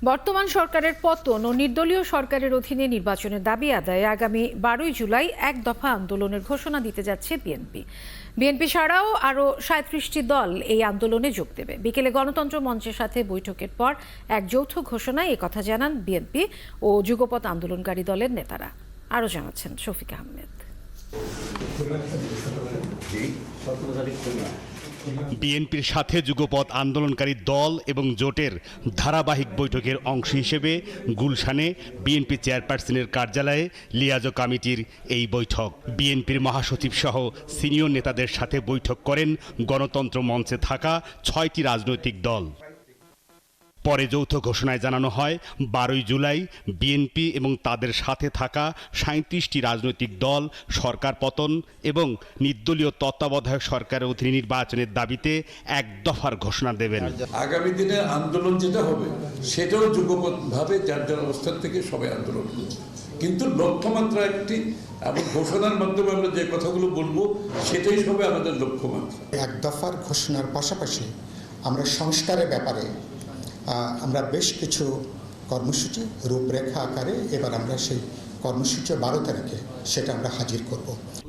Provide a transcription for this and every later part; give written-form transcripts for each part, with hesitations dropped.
বর্তমান সরকারের পতন ও নির্দলীয় সরকারের অধীনে নির্বাচনের দাবি আদায়ে আগামী 12 জুলাই এক দফা আন্দোলনের ঘোষণা দিতে যাচ্ছে বিএনপি ছাড়াও আরও 37টি দল এই আন্দোলনে যোগ দেবে। বিকেলে গণতন্ত্র মঞ্চের সাথে বৈঠকের পর এক যৌথ ঘোষণায় একথা জানান বিএনপি ও যুগপৎ আন্দোলনকারী দলের নেতারা। আরও জানাচ্ছেন শফিক আহমেদ। বিএনপির সাথে যুগপৎ আন্দোলনকারী দল এবং জোটের ধারাবাহিক বৈঠকের অংশ হিসেবে গুলশানে বিএনপি চেয়ারপারসনের কার্যালয়ে লিয়াজো কমিটির এই বৈঠক। বিএনপির মহাসচিব সহ সিনিয়র নেতাদের সাথে বৈঠক করেন গণতন্ত্র মঞ্চে থাকা 6টি রাজনৈতিক দল। পরে যৌথ ঘোষণায় জানানো হয় 12 জুলাই বিএনপি এবং তাদের সাথে থাকা 37টি রাজনৈতিক দল সরকার পতন এবং নির্দলীয় তত্ত্বাবধায়ক সরকারের অধীনে নির্বাচনের দাবিতে এক দফার ঘোষণা দেবেন। আগামী দিনে আন্দোলন যেটা হবে সেটাও যুগপৎভাবে যার যার অবস্থান থেকে সবাই আন্দোলন করবে, কিন্তু লক্ষ্যমাত্রা একটি এবং ঘোষণার মাধ্যমে আমরা যে কথাগুলো বলবো সেটাই হবে আমাদের লক্ষ্যমাত্রা। এক দফার ঘোষণার পাশাপাশি আমরা সংস্কারের ব্যাপারে আমরা বেশ কিছু কর্মসূচি রূপরেখা আকারে এবার আমরা সেই কর্মসূচি 12 তারিখে সেটা আমরা হাজির করব।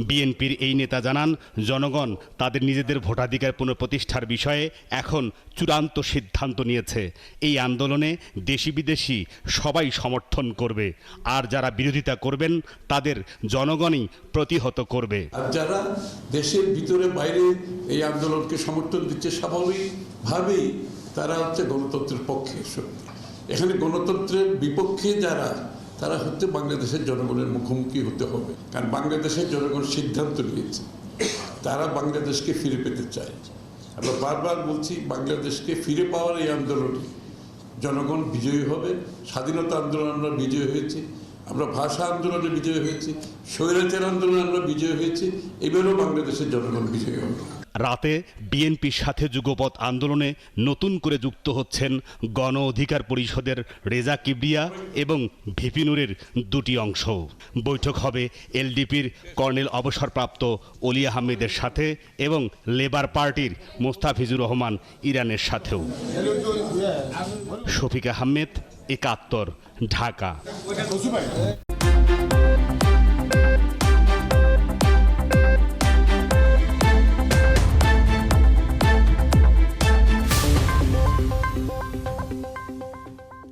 বিএনপির এই নেতা জানান, জনগণ তাদের নিজেদের ভোটাধিকার পুনঃপ্রতিষ্ঠার বিষয়ে এখন চূড়ান্ত সিদ্ধান্ত নিয়েছে। এই আন্দোলনে দেশি বিদেশি সবাই সমর্থন করবে, আর যারা বিরোধিতা করবেন তাদের জনগণই প্রতিহত করবে। আর যারা দেশের ভিতরে বাইরে এই আন্দোলনকে সমর্থন দিচ্ছে স্বাভাবিকভাবেই তারা হচ্ছে গণতন্ত্রের পক্ষে শক্তি। এখানে গণতন্ত্রের বিপক্ষে যারা তারা হচ্ছে বাংলাদেশের জনগণের মুখোমুখি হতে হবে, কারণ বাংলাদেশের জনগণ সিদ্ধান্ত নিয়েছে তারা বাংলাদেশকে ফিরে পেতে চায়। আমরা বারবার বলছি বাংলাদেশকে ফিরে পাওয়ার এই আন্দোলনে জনগণ বিজয়ী হবে। স্বাধীনতা আন্দোলন আমরা বিজয়ী হয়েছি, আমরা ভাষা আন্দোলনে বিজয়ী হয়েছি, স্বৈরাচার আন্দোলনে আমরা বিজয়ী হয়েছি, এবারও বাংলাদেশের জনগণ বিজয়ী হবে। রাতে বিএনপির সাথে যুগপৎ আন্দোলনে নতুন করে যুক্ত হচ্ছেন গণ অধিকার পরিষদের রেজা কিবরিয়া এবং ভিপি নূরের দুটি অংশ। বৈঠক হবে এলডিপির কর্নেল অবসরপ্রাপ্ত অলি আহমেদের সাথে এবং লেবার পার্টির মোস্তাফিজুর রহমান ইরানের সাথেও। শফিক আহমেদ, 71, ঢাকা।